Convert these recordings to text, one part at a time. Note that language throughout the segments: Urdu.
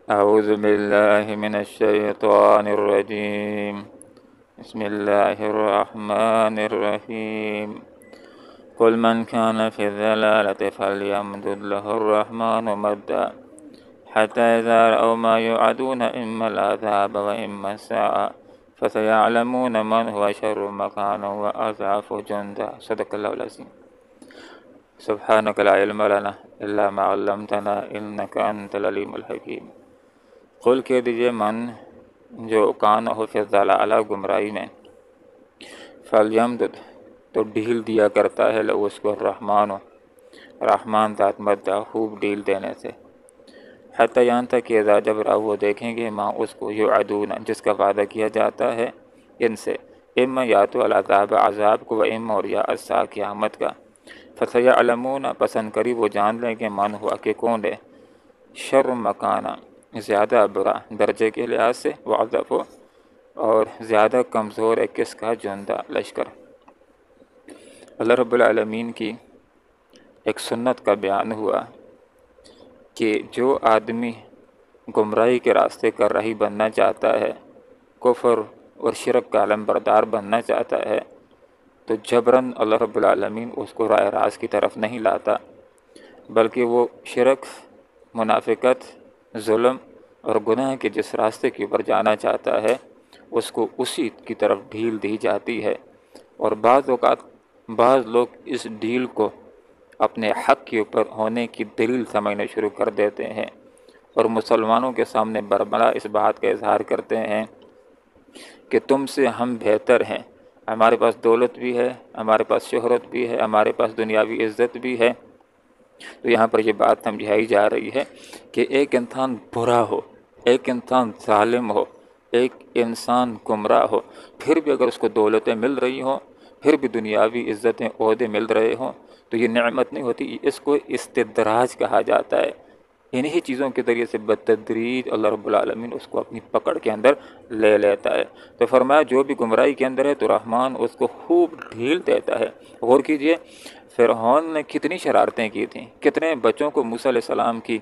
أعوذ بالله من الشيطان الرجيم. بسم الله الرحمن الرحيم. قل من كان في الضلالة فليمدد له الرحمن مدا حتى إذا رأوا ما يوعدون إما العذاب وإما الساعة فسيعلمون من هو شر مكانا وأضعف جندا. صدق الله العظيم. سبحانك لا علم لنا إلا ما علمتنا إنك أنت العليم الحكيم. قل کہہ دیجئے من جو کان ہو فی الضلالہ گمراہی میں، فلیمدد تو ڈھیل دیا کرتا ہے لو اس کو رحمان ذات مدہ خوب ڈھیل دینے سے، حتی یہاں تک کہ اذا جب راہ وہ دیکھیں گے ماں اس کو یوعدون جس کا وعدہ کیا جاتا ہے ان سے، اما یا تو العذاب عذاب کو، و اما اور یا الساعہ قیامت کا، فسیعلمون پسند کری وہ جان لیں کہ من ہوا کہ کون ہے شر مکانہ زیادہ برا درجے کے لحاظ سے، وعذف اور زیادہ کمزور ہے کس کا جندہ لشکر۔ اللہ رب العالمین کی ایک سنت کا بیان ہوا کہ جو آدمی گمراہی کے راستے کا راہی بننا چاہتا ہے، کفر اور شرک کا علم بردار بننا چاہتا ہے، تو جبراً اللہ رب العالمین اس کو راہ راست کی طرف نہیں لاتا، بلکہ وہ شرک، منافقت، ظلم اور گناہ کے جس راستے کے اوپر جانا چاہتا ہے اس کو اسی کی طرف ڈھیل دی جاتی ہے۔ اور بعض لوگ اس ڈھیل کو اپنے حق کے اوپر ہونے کی دلیل سمجھنا شروع کر دیتے ہیں اور مسلمانوں کے سامنے برملا اس بات کا اظہار کرتے ہیں کہ تم سے ہم بہتر ہیں، ہمارے پاس دولت بھی ہے، ہمارے پاس شہرت بھی ہے، ہمارے پاس دنیاوی عزت بھی ہے۔ تو یہاں پر یہ بات سمجھائی جا رہی ہے کہ ایک انسان برا ہو، ایک انسان ظالم ہو، ایک انسان گمراہ ہو، پھر بھی اگر اس کو دولتیں مل رہی ہوں، پھر بھی دنیاوی عزتیں عہدے مل رہے ہوں، تو یہ نعمت نہیں ہوتی، اس کو استدراج کہا جاتا ہے۔ انہی چیزوں کے ذریعے سے بتدریج اللہ رب العالمین اس کو اپنی پکڑ کے اندر لے لیتا ہے۔ تو فرمایا جو بھی گمراہی کے اندر ہے تو رحمان اس کو خوب ڈھیل دیتا ہے۔ غور کیجئے فرعون نے کتنی شرارتیں کی تھیں، کتنے بچوں کو موسیٰ علیہ السلام کی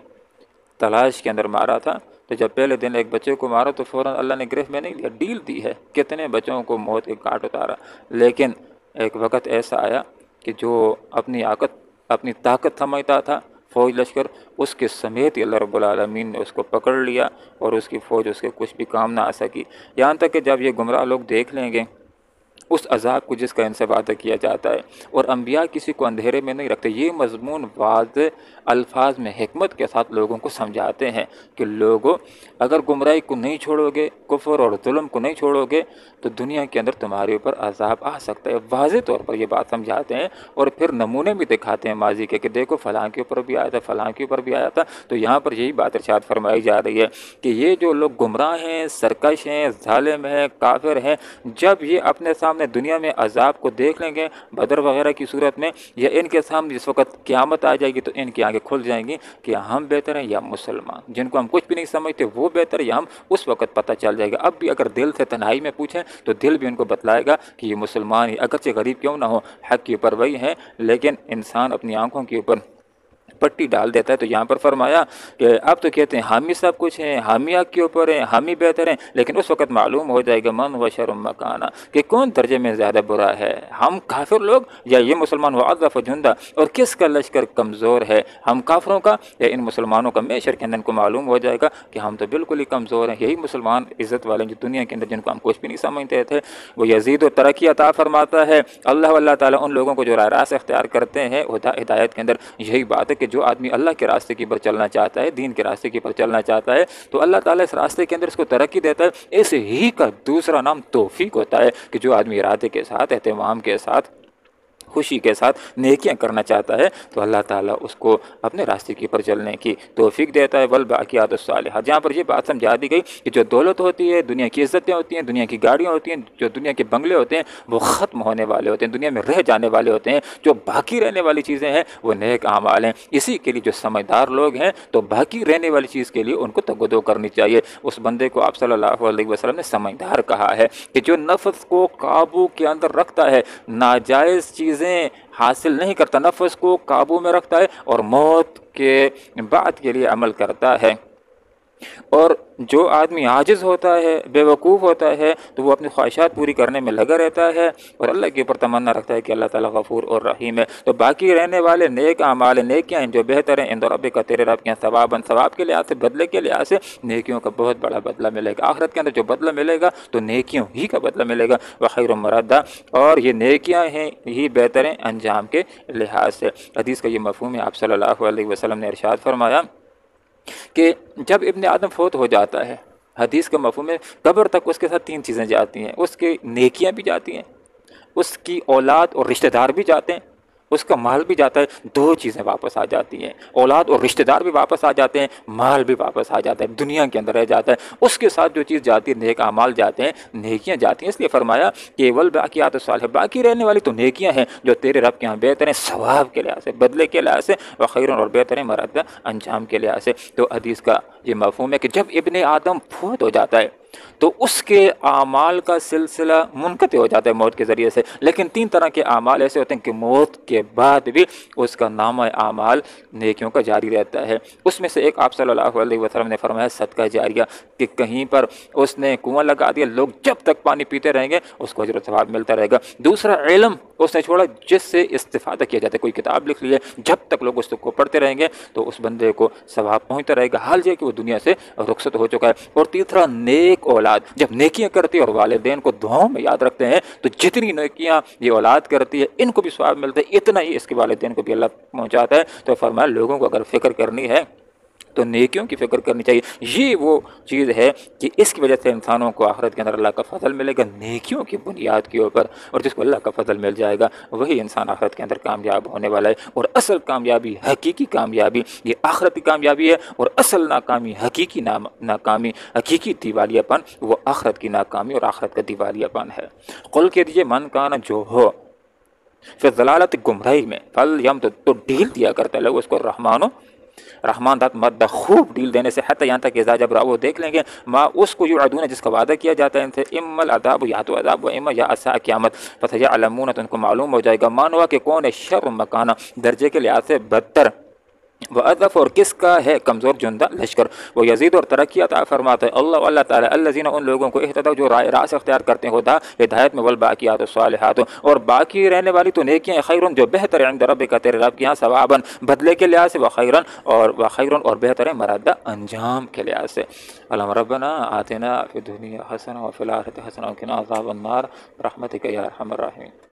تلاش کے اندر مارا تھا، تو جب پہلے دن ایک بچے کو مارا تو فوراً اللہ نے گرفت میں نہیں لیا، ڈیل دی ہے، کتنے بچوں کو موت کے گھاٹ اتارا۔ لیکن ایک وقت ایسا آیا کہ جو اپنی طاقت سمجھتا تھا فوج لشکر، اس کے سمیت ہی اللہ رب العالمین نے اس کو پکڑ لیا اور اس کی فوج اس کے کچھ بھی کام نہ آ سکی۔ یہاں تک کہ جب یہ گمراہ لوگ دیکھ لیں گے اس عذاب کو جس کا ان سے وعدہ کیا جاتا ہے، اور انبیاء کسی کو اندھیرے میں نہیں رکھتے، یہ مضمون واضح الفاظ میں حکمت کے ساتھ لوگوں کو سمجھاتے ہیں کہ لوگوں اگر گمراہی کو نہیں چھوڑو گے، کفر اور ظلم کو نہیں چھوڑو گے تو دنیا کے اندر تمہارے اوپر عذاب آ سکتا ہے۔ واضح طور پر یہ بات سمجھاتے ہیں اور پھر نمونے بھی دکھاتے ہیں ماضی کے کہ دیکھو فلاں کے اوپر بھی آیا تھا، فلاں کے اوپر بھی آیا تھا۔ تو یہاں پر یہی بات ارشاد فرمائی جا رہی ہے کہ یہ جو لوگ گمراہ ہیں، سرکش ہیں، ظالم ہیں، کافر ہیں، جب یہ اپنے سامنے دنیا میں عذاب کو دیکھ لیں گے بدر وغیرہ کی صورت میں، یا ان کے سامنے جس وقت قیامت آ جائے گی تو ان کی آنکھیں کھل جائیں گی کہ ہم بہتر ہیں یا مسلمان، جن کو ہم کچھ بھی نہیں سمجھتے وہ بہتر ہے یا ہم، اس وقت پتہ چل جائے گا۔ اب بھی اگر دل سے تنہائی میں پوچھیں تو دل بھی ان کو بتلائے گا کہ یہ مسلمان ہی، اگرچہ غریب کیوں نہ ہو، حق کی اوپر وہی ہیں، لیکن انسان اپنی آنکھوں کے اوپر پٹی ڈال دیتا ہے۔ تو یہاں پر فرمایا کہ اب تو کہتے ہیں حامی سب کچھ ہیں، حامی حق کے اوپر ہیں، حامی بہتر ہیں، لیکن اس وقت معلوم ہو جائے گا من ہو شر مکانہ کہ کون درجے میں زیادہ برا ہے، ہم کافر لوگ یا یہ مسلمان، وعضف جندہ، اور کس کا لشکر کمزور ہے، ہم کافروں کا یا ان مسلمانوں کا۔ میشر کے اندر ان کو معلوم ہو جائے گا کہ ہم تو بالکل ہی کمزور ہیں، یہی مسلمان عزت والے جو دنیا کے اندر جن کو ہم کچھ بھی نہیں سمجھتے تھے، وہ یزید و ترقی عطا فرماتا ہے اللہ تعالیٰ ان لوگوں کو جو راہ راست اختیار کرتے ہیں ہدایت کے اندر۔ یہی بات ہے کہ جو آدمی اللہ کے راستے کی پر چلنا چاہتا ہے، دین کے راستے کی پر چلنا چاہتا ہے، تو اللہ تعالیٰ اس راستے کے اندر اس کو ترقی دیتا ہے۔ اس ہی کا دوسرا نام توفیق ہوتا ہے کہ جو آدمی ارادے کے ساتھ، اہتمام کے ساتھ، خوشی کے ساتھ نیکیاں کرنا چاہتا ہے تو اللہ تعالیٰ اس کو اپنے راستے کی پر چلنے کی توفیق دیتا ہے۔ والباقیات الصالحات، جہاں پر یہ بات سمجھا دی گئی کہ جو دولت ہوتی ہے، دنیا کی عزتیں ہوتی ہیں، دنیا کی گاڑیاں ہوتی ہیں، جو دنیا کے بنگلے ہوتے ہیں وہ ختم ہونے والے ہوتے ہیں، دنیا میں رہ جانے والے ہوتے ہیں۔ جو باقی رہنے والی چیزیں ہیں وہ نیک اعمال ہیں۔ اسی کے لیے جو سمجھدار لوگ ہیں تو باقی رہنے والی چیز کے لیے ان کو تگدو کرنی چاہیے۔ اس بندے کو آپ صلی اللہ علیہ وسلم نے سمجھدار کہا ہے کہ جو نفس کو قابو کے اندر رکھتا ہے، ناجائز چیزیں حاصل نہیں کرتا، نفس کو قابو میں رکھتا ہے اور موت کے بعد کے لیے عمل کرتا ہے، اور جو آدمی عاجز ہوتا ہے، بیوقوف ہوتا ہے، تو وہ اپنی خواہشات پوری کرنے میں لگا رہتا ہے اور اللہ کے اوپر تمنا رکھتا ہے کہ اللہ تعالیٰ غفور اور رحیم ہے۔ تو باقی رہنے والے نیک اعمال، نیکیاں ہیں جو بہتر ہیں، عند ربک، تیرے رب کے یہاں ثواباً، ثواب کے لحاظ سے، بدلے کے لحاظ سے نیکیوں کا بہت بڑا بدلہ ملے گا۔ آخرت کے اندر جو بدلہ ملے گا تو نیکیوں ہی کا بدلہ ملے گا، وخیر مردہ، اور یہ نیکیاں ہیں ہی بہتر ہیں انجام کے لحاظ سے۔ حدیث کا یہ مفہوم ہے، آپ صلی اللہ علیہ وسلم نے ارشاد فرمایا کہ جب ابن آدم فوت ہو جاتا ہے، حدیث کا مفہوم ہے قبر تک اس کے ساتھ تین چیزیں جاتی ہیں، اس کی نیکیاں بھی جاتی ہیں، اس کی اولاد اور رشتہ دار بھی جاتے ہیں، اس کا مال بھی جاتا ہے۔ دو چیزیں واپس آ جاتی ہیں، اولاد اور رشتہ دار بھی واپس آ جاتے ہیں، مال بھی واپس آ جاتا ہے، دنیا کے اندر رہ جاتا ہے۔ اس کے ساتھ جو چیز جاتی ہے، نیک اعمال جاتے ہیں، نیکیاں جاتی ہیں۔ اس لیے فرمایا کہ والباقیات الصالحات، باقی رہنے والی تو نیکیاں ہیں جو تیرے رب کے ہاں بہتر ہیں، ثواب کے لحاظ سے، بدلے کے لحاظ سے، وخیر، اور بہتر ہیں مرد انجام کے لحاظ سے۔ تو حدیث کا یہ مفہوم ہے کہ جب ابن آدم فوت ہو جاتا ہے تو اس کے اعمال کا سلسلہ منقطع ہو جاتا ہے موت کے ذریعے سے، لیکن تین طرح کے اعمال ایسے ہوتے ہیں کہ موت کے بعد بھی اس کا نامہ اعمال نیکیوں کا جاری رہتا ہے۔ اس میں سے ایک آپ صلی اللہ علیہ وسلم نے فرمایا صدقہ جاریہ، کہ کہیں پر اس نے کنواں لگا دیا، لوگ جب تک پانی پیتے رہیں گے اس کو اجر و ثواب ملتا رہے گا۔ دوسرا علم اس نے چھوڑا جس سے استفادہ کیا جاتا ہے، کوئی کتاب لکھ لی ہے، جب تک لوگ اس کو پڑھتے رہیں گے تو اس بندے کو ثواب پہنچتا رہے گا، حال یہ کہ وہ دنیا سے رخصت ہو چکا ہے۔ اور تیسرا نیک اولاد، جب نیکیاں کرتی ہے اور والدین کو دعاؤں میں یاد رکھتے ہیں تو جتنی نیکیاں یہ اولاد کرتی ہے ان کو بھی ثواب ملتا ہے، اتنا ہی اس کے والدین کو بھی اللہ پہنچاتا ہے۔ تو فرمایا لوگوں کو اگر فکر کرنی ہے تو نیکیوں کی فکر کرنی چاہیے۔ یہ وہ چیز ہے کہ اس کی وجہ سے انسانوں کو آخرت کے اندر اللہ کا فضل ملے گا نیکیوں کی بنیاد کے اوپر، اور جس کو اللہ کا فضل مل جائے گا وہی انسان آخرت کے اندر کامیاب ہونے والا ہے۔ اور اصل کامیابی، حقیقی کامیابی، یہ آخرتی کامیابی ہے، اور اصل ناکامی، حقیقی ناکامی، حقیقی دیوالیہ پن، وہ آخرت کی ناکامی اور آخرت کا دیوالیہ پن ہے۔ قل کہہ دیجیے من کان، جو ہو پھر ضلالت، گمراہی میں، تو ڈھیل دیا کرتا ہے اس کو رحمان دات مد خوب ڈیل دینے سے، حتی یہاں تک اذا، جب وہ دیکھ لیں گے ما اس کو یعدون، جس کا وعدہ کیا جاتا ہے ان سے، اما العذاب، یا تو عذاب، و اما یا عصا، قیامت، فسیعلمون، تو ان کو معلوم ہو جائے گا، مانوا کہ کون ہے شر مکانہ، درجے کے لحاظ سے بدتر، وَأَضْعَفُ، اور کس کا ہے کمزور جندہ لشکر، وہ یزید، اور ترقی عطا فرماتا ہے اللہ تعالیٰ الذین، ان لوگوں کو اہتدوا جو راہ سے اختیار کرتے ہیں، ہدا، ہدایت میں، والباقیات الصالحات، اور باقی رہنے والی تو نیکیاں، خیرن، جو بہتر ہے، عند ربک، تیرے رب کے یہاں، ثواباً، بدلے کے لحاظ سے، وخیرن، اور بہتر ہے مراد انجام کے لحاظ سے۔ اللہم ربنا آتنا فی الدنیا حسنہ وفی الآخرۃ حسنہ وقنا عذاب النار برحمتک یا ارحم الراحمین۔